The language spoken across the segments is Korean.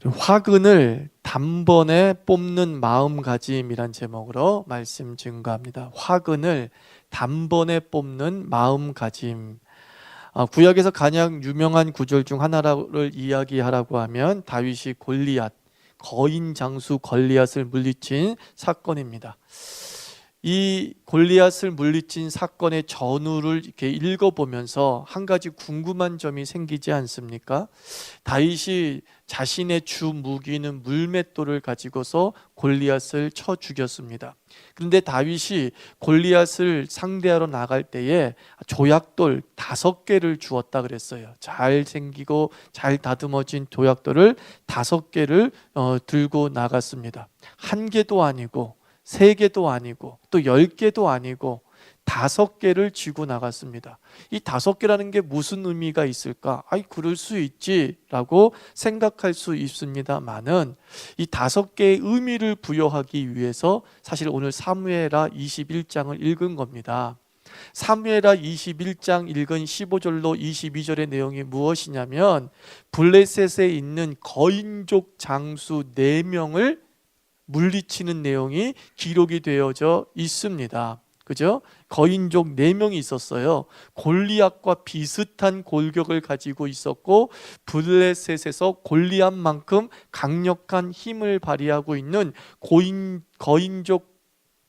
화근을 단번에 뽑는 마음가짐이란 제목으로 말씀 증거합니다. 화근을 단번에 뽑는 마음가짐. 구약에서 가장 유명한 구절 중 하나를 이야기하라고 하면 다윗이 골리앗, 거인 장수 골리앗을 물리친 사건입니다. 이 골리앗을 물리친 사건의 전후를 이렇게 읽어보면서 한 가지 궁금한 점이 생기지 않습니까? 다윗이 자신의 주 무기는 물맷돌을 가지고서 골리앗을 쳐 죽였습니다. 그런데 다윗이 골리앗을 상대하러 나갈 때에 조약돌 5개를 주었다 그랬어요. 잘 생기고 잘 다듬어진 조약돌을 5개를 들고 나갔습니다. 1개도 아니고 3개도 아니고 또 10개도 아니고 5개를 쥐고 나갔습니다. 이 5개라는 게 무슨 의미가 있을까? 그럴 수 있지라고 생각할 수 있습니다만은 이 5개의 의미를 부여하기 위해서 사실 오늘 사무엘하 21장을 읽은 겁니다. 사무엘하 21장 읽은 15절로 22절의 내용이 무엇이냐면 블레셋에 있는 거인족 장수 4명을 물리치는 내용이 기록이 되어져 있습니다. 그죠? 거인족 4명이 있었어요. 골리앗과 비슷한 골격을 가지고 있었고 블레셋에서 골리앗만큼 강력한 힘을 발휘하고 있는 거인족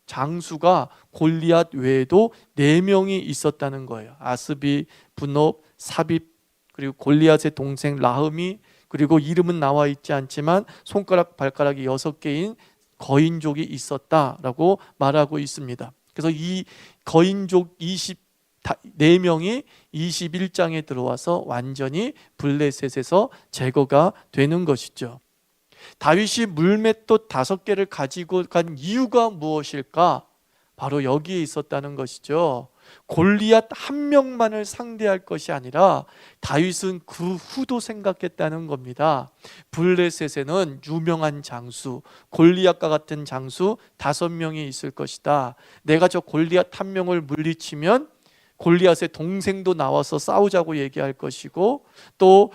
장수가 골리앗 외에도 4명이 있었다는 거예요. 아스비, 분업, 사빕, 그리고 골리앗의 동생 라흠이, 그리고 이름은 나와 있지 않지만 손가락 발가락이 6개인 거인족이 있었다라고 말하고 있습니다. 그래서 이 거인족 24명이 21장에 들어와서 완전히 블레셋에서 제거가 되는 것이죠. 다윗이 물맷돌 5개를 가지고 간 이유가 무엇일까? 바로 여기에 있었다는 것이죠. 골리앗 1명만을 상대할 것이 아니라 다윗은 그 후도 생각했다는 겁니다. 블레셋에는 유명한 장수, 골리앗과 같은 장수 5명이 있을 것이다. 내가 저 골리앗 1명을 물리치면 골리앗의 동생도 나와서 싸우자고 얘기할 것이고 또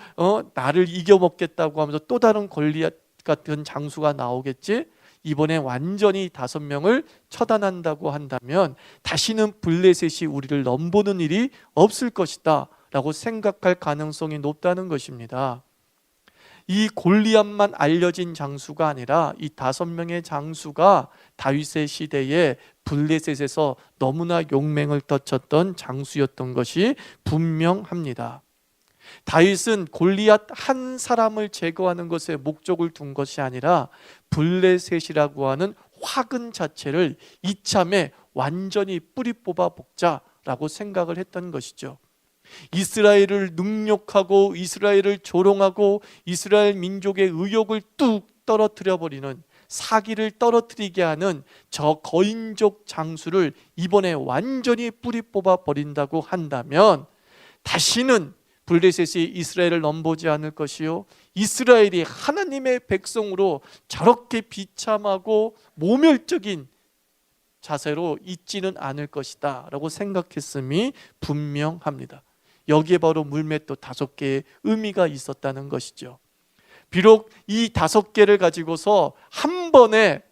나를 이겨먹겠다고 하면서 또 다른 골리앗 같은 장수가 나오겠지. 이번에 완전히 5명을 처단한다고 한다면 다시는 블레셋이 우리를 넘보는 일이 없을 것이다 라고 생각할 가능성이 높다는 것입니다. 이 골리앗만 알려진 장수가 아니라 이 5명의 장수가 다윗의 시대에 블레셋에서 너무나 용맹을 떨쳤던 장수였던 것이 분명합니다. 다윗은 골리앗 한 사람을 제거하는 것에 목적을 둔 것이 아니라 블레셋이라고 하는 화근 자체를 이참에 완전히 뿌리 뽑아 먹자라고 생각을 했던 것이죠. 이스라엘을 능욕하고 이스라엘을 조롱하고 이스라엘 민족의 의욕을 뚝 떨어뜨려 버리는, 사기를 떨어뜨리게 하는 저 거인족 장수를 이번에 완전히 뿌리 뽑아 버린다고 한다면 다시는 블레셋이 이스라엘을 넘보지 않을 것이요, 이스라엘이 하나님의 백성으로 저렇게 비참하고 모멸적인 자세로 있지는 않을 것이다 라고 생각했음이 분명합니다. 여기에 바로 물맷돌 5개의 의미가 있었다는 것이죠. 비록 이 5개를 가지고서 한 번에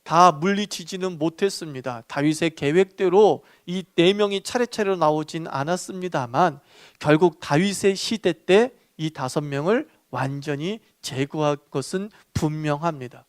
다 물리치지는 못했습니다. 다윗의 계획대로 이 4명이 차례차례로 나오진 않았습니다만 결국 다윗의 시대 때 이 5명을 완전히 제거할 것은 분명합니다.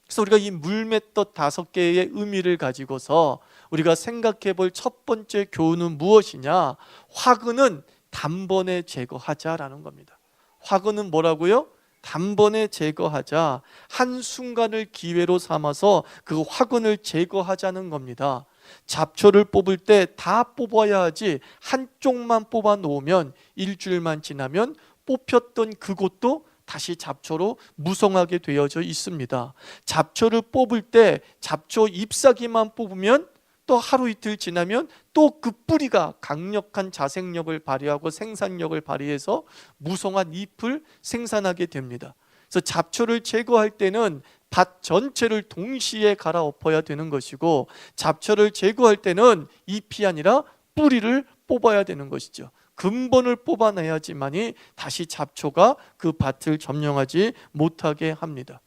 그래서 우리가 이 물맷돌 5개의 의미를 가지고서 우리가 생각해 볼 첫 번째 교훈은 무엇이냐? 화근은 단번에 제거하자라는 겁니다. 화근은 뭐라고요? 단번에 제거하자. 한순간을 기회로 삼아서 그 화근을 제거하자는 겁니다. 잡초를 뽑을 때 다 뽑아야 하지 한쪽만 뽑아 놓으면 일주일만 지나면 뽑혔던 그곳도 다시 잡초로 무성하게 되어져 있습니다. 잡초를 뽑을 때 잡초 잎사귀만 뽑으면 또 하루 이틀 지나면 또 그 뿌리가 강력한 자생력을 발휘하고 생산력을 발휘해서 무성한 잎을 생산하게 됩니다. 그래서 잡초를 제거할 때는 밭 전체를 동시에 갈아엎어야 되는 것이고 잡초를 제거할 때는 잎이 아니라 뿌리를 뽑아야 되는 것이죠. 근본을 뽑아내야지만이 다시 잡초가 그 밭을 점령하지 못하게 합니다.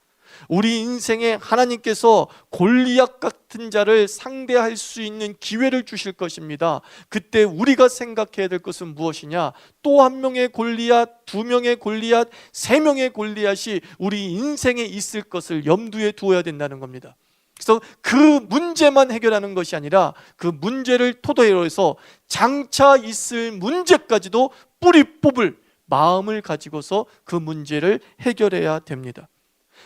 우리 인생에 하나님께서 골리앗 같은 자를 상대할 수 있는 기회를 주실 것입니다. 그때 우리가 생각해야 될 것은 무엇이냐? 또 한 명의 골리앗, 두 명의 골리앗, 세 명의 골리앗이 우리 인생에 있을 것을 염두에 두어야 된다는 겁니다. 그래서 그 문제만 해결하는 것이 아니라 그 문제를 토대로 해서 장차 있을 문제까지도 뿌리 뽑을 마음을 가지고서 그 문제를 해결해야 됩니다.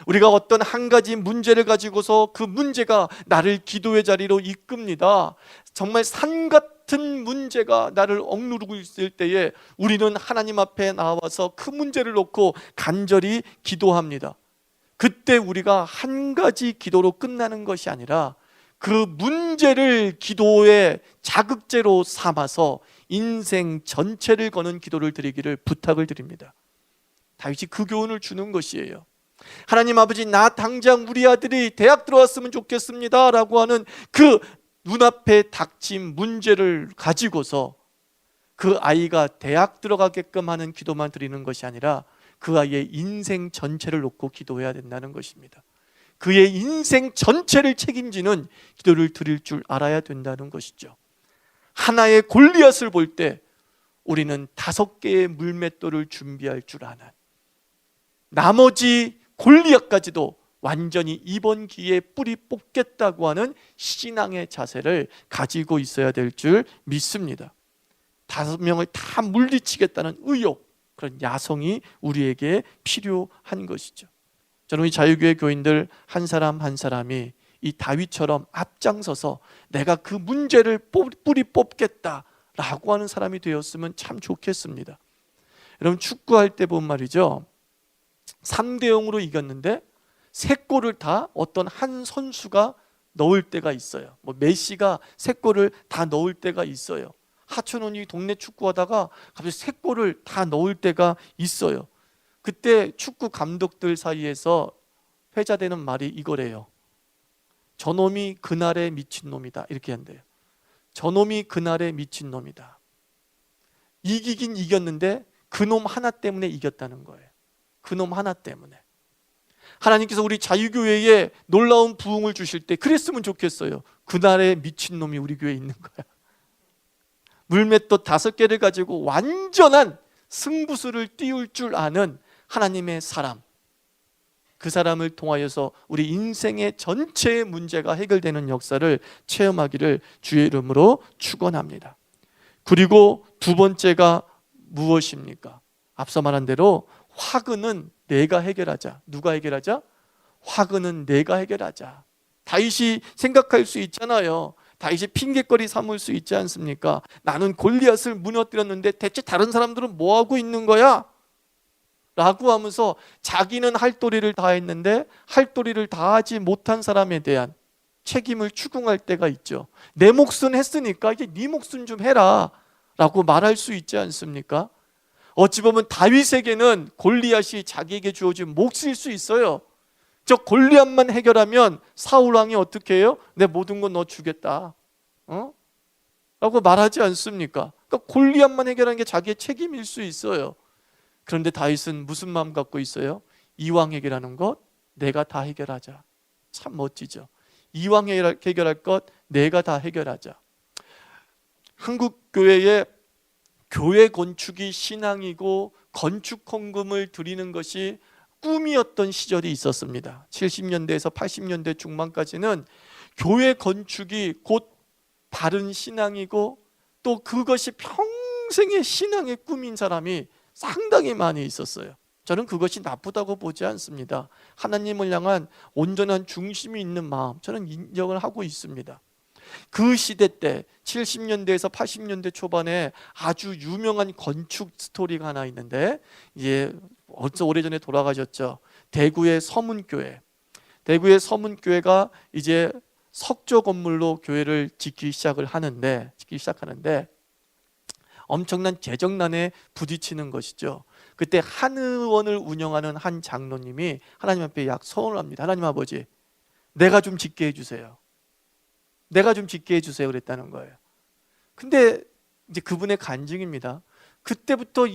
우리가 어떤 한 가지 문제를 가지고서 그 문제가 나를 기도의 자리로 이끕니다. 정말 산 같은 문제가 나를 억누르고 있을 때에 우리는 하나님 앞에 나와서 그 문제를 놓고 간절히 기도합니다. 그때 우리가 한 가지 기도로 끝나는 것이 아니라 그 문제를 기도의 자극제로 삼아서 인생 전체를 거는 기도를 드리기를 부탁을 드립니다. 다윗이 그 교훈을 주는 것이에요. 하나님 아버지, 나 당장 우리 아들이 대학 들어왔으면 좋겠습니다 라고 하는 그 눈앞에 닥친 문제를 가지고서 그 아이가 대학 들어가게끔 하는 기도만 드리는 것이 아니라 그 아이의 인생 전체를 놓고 기도해야 된다는 것입니다. 그의 인생 전체를 책임지는 기도를 드릴 줄 알아야 된다는 것이죠. 하나의 골리앗을 볼 때 우리는 5개의 물맷돌을 준비할 줄 아는, 나머지 골리앗까지도 완전히 이번 기회에 뿌리 뽑겠다고 하는 신앙의 자세를 가지고 있어야 될 줄 믿습니다. 5명을 다 물리치겠다는 의욕, 그런 야성이 우리에게 필요한 것이죠. 저는 우리 자유교회 교인들 한 사람 한 사람이 이 다윗처럼 앞장서서 내가 그 문제를 뿌리 뽑겠다라고 하는 사람이 되었으면 참 좋겠습니다. 여러분, 축구할 때 보면 말이죠, 3대0으로 이겼는데 3골을 다 어떤 한 선수가 넣을 때가 있어요. 뭐 메시가 3골을 다 넣을 때가 있어요. 하천원이 동네 축구하다가 갑자기 3골을 다 넣을 때가 있어요. 그때 축구 감독들 사이에서 회자되는 말이 이거래요. 저놈이 그날의 미친놈이다, 이렇게 한대요. 저놈이 그날의 미친놈이다. 이기긴 이겼는데 그놈 하나 때문에 이겼다는 거예요. 그놈 하나 때문에. 하나님께서 우리 자유교회에 놀라운 부흥을 주실 때 그랬으면 좋겠어요. 그날의 미친놈이 우리 교회에 있는 거야. 물맷돌 5개를 가지고 완전한 승부수를 띄울 줄 아는 하나님의 사람, 그 사람을 통하여서 우리 인생의 전체의 문제가 해결되는 역사를 체험하기를 주의 이름으로 축원합니다. 그리고 2번째가 무엇입니까? 앞서 말한 대로 화근은 내가 해결하자. 누가 해결하자? 화근은 내가 해결하자. 다윗이 생각할 수 있잖아요. 다윗이 핑계거리 삼을 수 있지 않습니까? 나는 골리앗을 무너뜨렸는데 대체 다른 사람들은 뭐하고 있는 거야? 라고 하면서 자기는 할 도리를 다 했는데 할 도리를 다 하지 못한 사람에 대한 책임을 추궁할 때가 있죠. 내 몫은 했으니까 이제 네 몫은 좀 해라 라고 말할 수 있지 않습니까? 어찌 보면 다윗에게는 골리앗이 자기에게 주어진 몫일 수 있어요. 저 골리앗만 해결하면 사울 왕이 어떻게 해요? 내 모든 건 너 주겠다, 라고 말하지 않습니까? 그러니까 골리앗만 해결하는 게 자기의 책임일 수 있어요. 그런데 다윗은 무슨 마음 갖고 있어요? 이왕 해결하는 것 내가 다 해결하자. 참 멋지죠. 이왕 해결할 것 내가 다 해결하자. 한국 교회의 교회 건축이 신앙이고 건축 헌금을 드리는 것이 꿈이었던 시절이 있었습니다. 70년대에서 80년대 중반까지는 교회 건축이 곧 바른 신앙이고 또 그것이 평생의 신앙의 꿈인 사람이 상당히 많이 있었어요. 저는 그것이 나쁘다고 보지 않습니다. 하나님을 향한 온전한 중심이 있는 마음, 저는 인정을 하고 있습니다. 그 시대 때 70년대에서 80년대 초반에 아주 유명한 건축 스토리가 하나 있는데, 이제 오래전에 돌아가셨죠. 대구의 서문교회. 대구의 서문교회가 이제 석조 건물로 교회를 짓기 시작하는데 엄청난 재정난에 부딪히는 것이죠. 그때 한의원을 운영하는 한 장로님이 하나님 앞에 약 서원을 합니다. 하나님 아버지, 내가 좀 짓게 해주세요. 내가 좀 짓게 해주세요 그랬다는 거예요. 근데 이제 그분의 간증입니다. 그때부터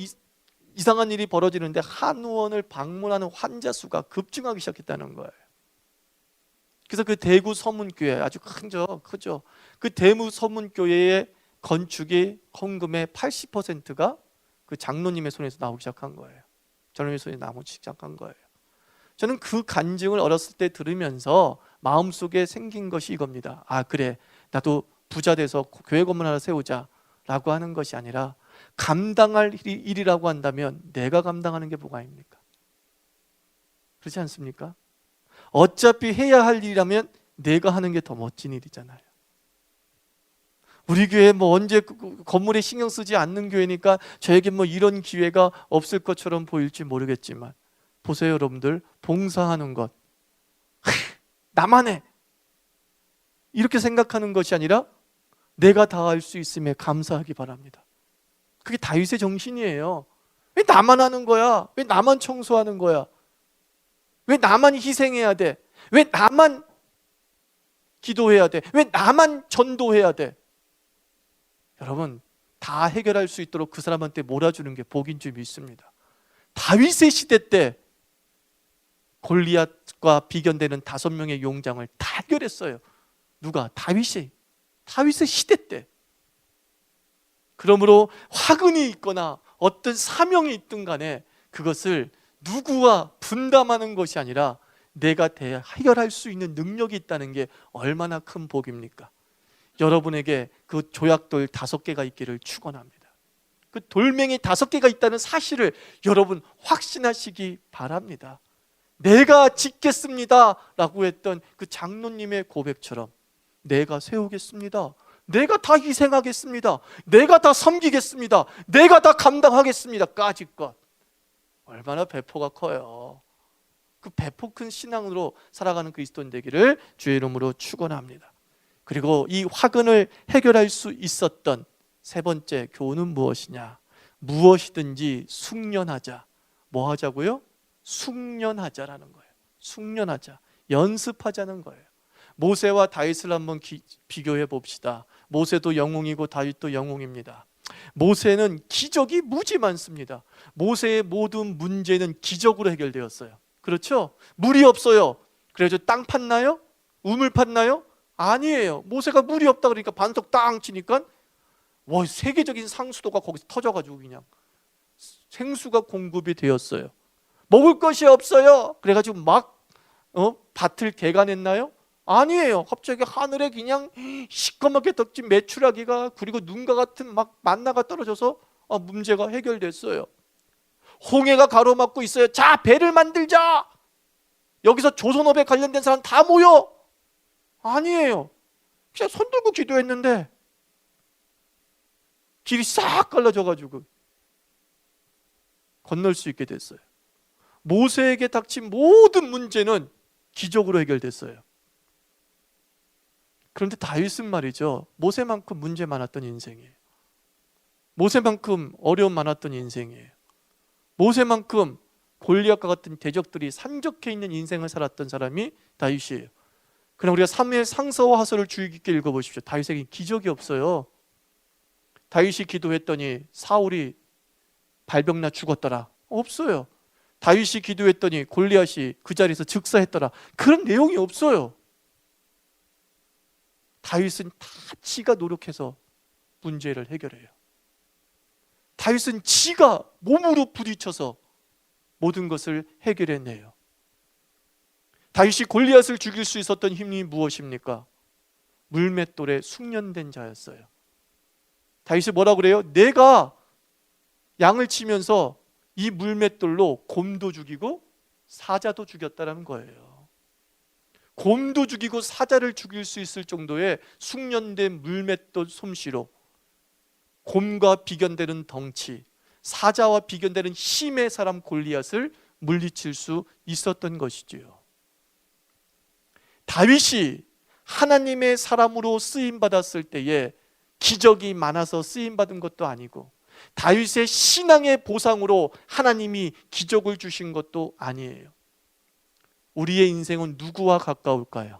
이상한 일이 벌어지는데 한의원을 방문하는 환자 수가 급증하기 시작했다는 거예요. 그래서 그 대구 서문교회, 아주 크죠. 그 대구 서문교회의 건축의 헌금의 80%가 그 장로님의 손에서 나오기 시작한 거예요. 장로님의 손에 나오기 시작한 거예요. 저는 그 간증을 어렸을 때 들으면서 마음속에 생긴 것이 이겁니다. 아, 그래, 나도 부자 돼서 교회 건물 하나 세우자 라고 하는 것이 아니라, 감당할 일이라고 한다면 내가 감당하는 게 뭐가 아닙니까? 그렇지 않습니까? 어차피 해야 할 일이라면 내가 하는 게 더 멋진 일이잖아요. 우리 교회 뭐 언제 건물에 신경 쓰지 않는 교회니까 저에게 뭐 이런 기회가 없을 것처럼 보일지 모르겠지만, 보세요 여러분들, 봉사하는 것 나만 해 이렇게 생각하는 것이 아니라 내가 다 할 수 있음에 감사하기 바랍니다. 그게 다윗의 정신이에요. 왜 나만 하는 거야? 왜 나만 청소하는 거야? 왜 나만 희생해야 돼? 왜 나만 기도해야 돼? 왜 나만 전도해야 돼? 여러분, 다 해결할 수 있도록 그 사람한테 몰아주는 게 복인 줄 믿습니다. 다윗의 시대 때 골리앗과 비견되는 5명의 용장을 다 해결했어요. 누가? 다윗의 시대 때. 그러므로 화근이 있거나 어떤 사명이 있든 간에 그것을 누구와 분담하는 것이 아니라 내가 해결할 수 있는 능력이 있다는 게 얼마나 큰 복입니까? 여러분에게 그 조약돌 5개가 있기를 축원합니다. 그 돌멩이 5개가 있다는 사실을 여러분 확신하시기 바랍니다. 내가 짓겠습니다 라고 했던 그 장로님의 고백처럼 내가 세우겠습니다, 내가 다 희생하겠습니다, 내가 다 섬기겠습니다, 내가 다 감당하겠습니다 까짓것, 얼마나 배포가 커요. 그 배포 큰 신앙으로 살아가는 그리스도인 되기를 주의 이름으로 축원합니다. 그리고 이 화근을 해결할 수 있었던 세 번째 교훈은 무엇이냐? 무엇이든지 숙련하자. 뭐 하자고요? 숙련하자라는 거예요. 숙련하자, 연습하자는 거예요. 모세와 다윗을 한번 비교해 봅시다. 모세도 영웅이고 다윗도 영웅입니다. 모세는 기적이 무지 많습니다. 모세의 모든 문제는 기적으로 해결되었어요. 그렇죠? 물이 없어요. 그래서 땅 팠나요? 우물 팠나요? 아니에요. 모세가 물이 없다 그러니까 반석 땅 치니까 세계적인 상수도가 거기서 터져가지고 그냥 생수가 공급이 되었어요. 먹을 것이 없어요. 그래가지고 막 밭을 개간했나요? 아니에요. 갑자기 하늘에 그냥 시커멓게 덮친 메추라기가, 그리고 눈과 같은 막 만나가 떨어져서 문제가 해결됐어요. 홍해가 가로막고 있어요. 자, 배를 만들자. 여기서 조선업에 관련된 사람 다 모여. 아니에요. 그냥 손 들고 기도했는데 길이 싹 갈라져가지고 건널 수 있게 됐어요. 모세에게 닥친 모든 문제는 기적으로 해결됐어요. 그런데 다윗은 말이죠, 모세만큼 문제 많았던 인생이에요. 모세만큼 어려움 많았던 인생이에요. 모세만큼 골리앗과 같은 대적들이 산적해 있는 인생을 살았던 사람이 다윗이에요. 그럼 우리가 사무엘 상서와 하서를 주의 깊게 읽어보십시오. 다윗에게 기적이 없어요. 다윗이 기도했더니 사울이 발병나 죽었더라, 없어요. 다윗이 기도했더니 골리앗이 그 자리에서 즉사했더라, 그런 내용이 없어요. 다윗은 다 지가 노력해서 문제를 해결해요. 다윗은 지가 몸으로 부딪혀서 모든 것을 해결해내요. 다윗이 골리앗을 죽일 수 있었던 힘이 무엇입니까? 물맷돌에 숙련된 자였어요. 다윗이 뭐라고 그래요? 내가 양을 치면서 이 물맷돌로 곰도 죽이고 사자도 죽였다는 거예요. 곰도 죽이고 사자를 죽일 수 있을 정도의 숙련된 물맷돌 솜씨로 곰과 비견되는 덩치, 사자와 비견되는 힘의 사람 골리앗을 물리칠 수 있었던 것이지요. 다윗이 하나님의 사람으로 쓰임받았을 때에 기적이 많아서 쓰임받은 것도 아니고, 다윗의 신앙의 보상으로 하나님이 기적을 주신 것도 아니에요. 우리의 인생은 누구와 가까울까요?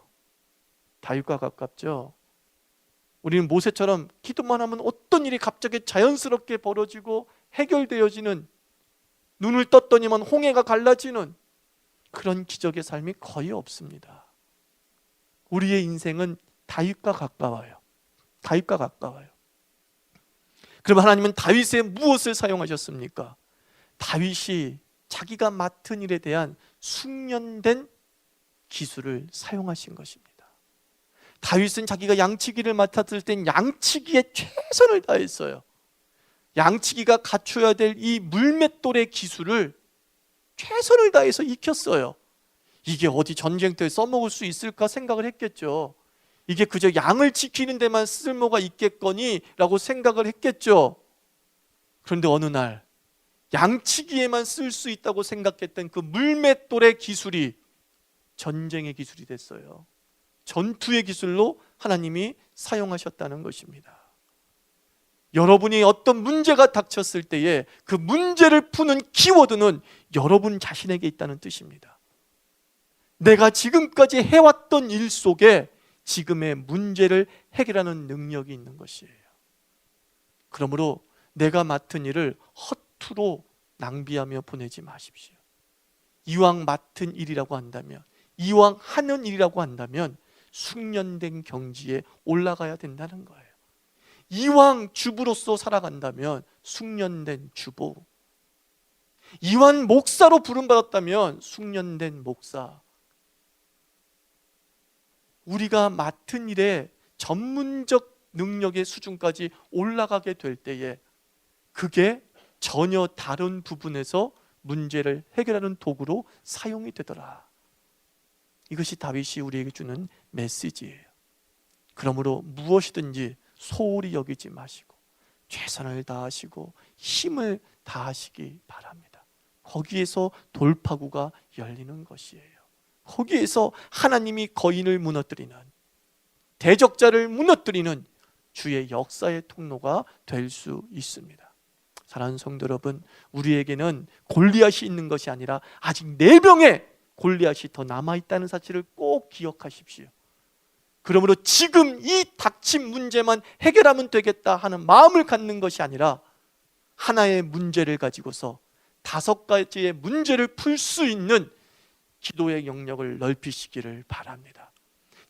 다윗과 가깝죠. 우리는 모세처럼 기도만 하면 어떤 일이 갑자기 자연스럽게 벌어지고 해결되어지는, 눈을 떴더니만 홍해가 갈라지는 그런 기적의 삶이 거의 없습니다. 우리의 인생은 다윗과 가까워요. 다윗과 가까워요. 그럼 하나님은 다윗에 무엇을 사용하셨습니까? 다윗이 자기가 맡은 일에 대한 숙련된 기술을 사용하신 것입니다. 다윗은 자기가 양치기를 맡았을 땐 양치기에 최선을 다했어요. 양치기가 갖춰야 될 이 물맷돌의 기술을 최선을 다해서 익혔어요. 이게 어디 전쟁터에 써먹을 수 있을까 생각을 했겠죠. 이게 그저 양을 지키는 데만 쓸모가 있겠거니 라고 생각을 했겠죠. 그런데 어느 날 양치기에만 쓸 수 있다고 생각했던 그 물맷돌의 기술이 전쟁의 기술이 됐어요. 전투의 기술로 하나님이 사용하셨다는 것입니다. 여러분이 어떤 문제가 닥쳤을 때에 그 문제를 푸는 키워드는 여러분 자신에게 있다는 뜻입니다. 내가 지금까지 해왔던 일 속에 지금의 문제를 해결하는 능력이 있는 것이에요. 그러므로 내가 맡은 일을 허투루 낭비하며 보내지 마십시오. 이왕 맡은 일이라고 한다면, 이왕 하는 일이라고 한다면 숙련된 경지에 올라가야 된다는 거예요. 이왕 주부로서 살아간다면 숙련된 주부, 이왕 목사로 부름받았다면 숙련된 목사. 우리가 맡은 일에 전문적 능력의 수준까지 올라가게 될 때에 그게 전혀 다른 부분에서 문제를 해결하는 도구로 사용이 되더라. 이것이 다윗이 우리에게 주는 메시지예요. 그러므로 무엇이든지 소홀히 여기지 마시고 최선을 다하시고 힘을 다하시기 바랍니다. 거기에서 돌파구가 열리는 것이에요. 거기에서 하나님이 거인을 무너뜨리는, 대적자를 무너뜨리는 주의 역사의 통로가 될 수 있습니다. 사랑하는 성도 여러분, 우리에게는 골리앗이 있는 것이 아니라 아직 4명의 골리앗이 더 남아있다는 사실을 꼭 기억하십시오. 그러므로 지금 이 닥친 문제만 해결하면 되겠다 하는 마음을 갖는 것이 아니라 하나의 문제를 가지고서 5가지의 문제를 풀 수 있는 기도의 영역을 넓히시기를 바랍니다.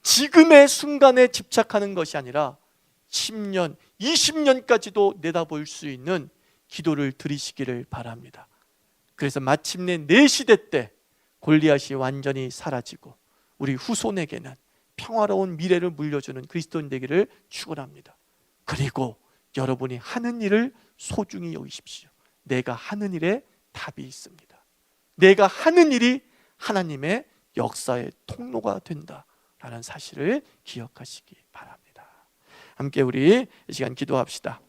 지금의 순간에 집착하는 것이 아니라 10년, 20년까지도 내다볼 수 있는 기도를 드리시기를 바랍니다. 그래서 마침내 내 시대 때 골리앗이 완전히 사라지고 우리 후손에게는 평화로운 미래를 물려주는 그리스도인 되기를 축원합니다. 그리고 여러분이 하는 일을 소중히 여기십시오. 내가 하는 일에 답이 있습니다. 내가 하는 일이 하나님의 역사의 통로가 된다라는 사실을 기억하시기 바랍니다. 함께 우리 이 시간 기도합시다.